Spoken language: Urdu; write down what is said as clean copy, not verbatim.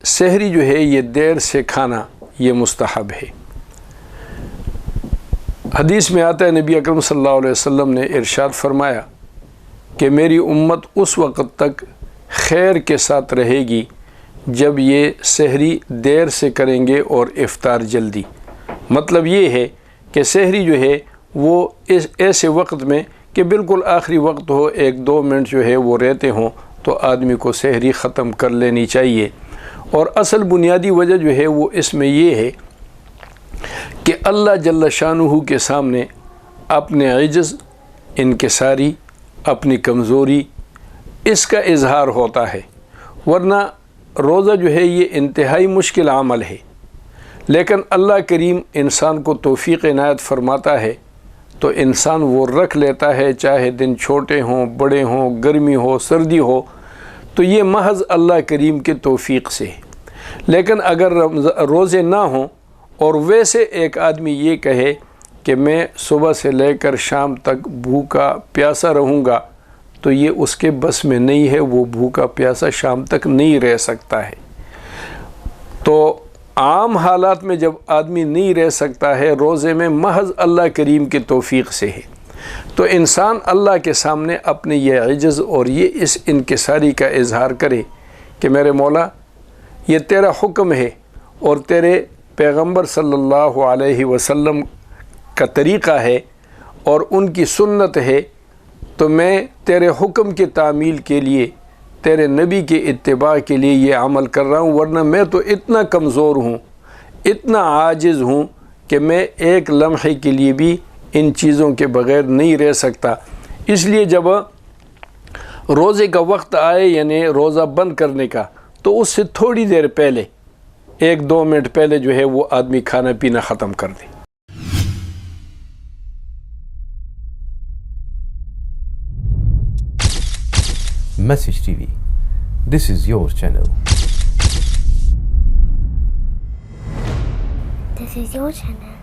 سحری جو ہے یہ دیر سے کھانا یہ مستحب ہے۔ حدیث میں آتا ہے نبی اکرم صلی اللہ علیہ وسلم نے ارشاد فرمایا کہ میری امت اس وقت تک خیر کے ساتھ رہے گی جب یہ سحری دیر سے کریں گے اور افطار جلدی۔ مطلب یہ ہے کہ سحری جو ہے وہ اس ایسے وقت میں کہ بالکل آخری وقت ہو، 1-2 منٹ جو ہے وہ رہتے ہوں تو آدمی کو سحری ختم کر لینی چاہیے۔ اور اصل بنیادی وجہ جو ہے وہ اس میں یہ ہے کہ اللہ جل شانہ کے سامنے اپنے عجز، انکساری، اپنی کمزوری اس کا اظہار ہوتا ہے، ورنہ روزہ جو ہے یہ انتہائی مشکل عمل ہے، لیکن اللہ کریم انسان کو توفیق عنایت فرماتا ہے تو انسان وہ رکھ لیتا ہے، چاہے دن چھوٹے ہوں، بڑے ہوں، گرمی ہو، سردی ہو، تو یہ محض اللہ کریم کے توفیق سے ہے۔ لیکن اگر روزے نہ ہوں اور ویسے ایک آدمی یہ کہے کہ میں صبح سے لے کر شام تک بھوکا پیاسا رہوں گا تو یہ اس کے بس میں نہیں ہے، وہ بھوکا پیاسا شام تک نہیں رہ سکتا ہے۔ تو عام حالات میں جب آدمی نہیں رہ سکتا ہے روزے میں، محض اللہ کریم کے توفیق سے ہے، تو انسان اللہ کے سامنے اپنے یہ عجز اور یہ اس انکساری کا اظہار کرے کہ میرے مولا یہ تیرا حکم ہے اور تیرے پیغمبر صلی اللہ علیہ وسلم کا طریقہ ہے اور ان کی سنت ہے، تو میں تیرے حکم کی تعمیل کے لیے، تیرے نبی کے اتباع کے لیے یہ عمل کر رہا ہوں، ورنہ میں تو اتنا کمزور ہوں، اتنا عاجز ہوں کہ میں ایک لمحے کے لیے بھی ان چیزوں کے بغیر نہیں رہ سکتا۔ اس لیے جب روزے کا وقت آئے، یعنی روزہ بند کرنے کا، تو اس سے تھوڑی دیر پہلے، 1-2 منٹ پہلے جو ہے وہ آدمی کھانا پینا ختم کر دے۔ Message TV. This is your channel. This is your channel.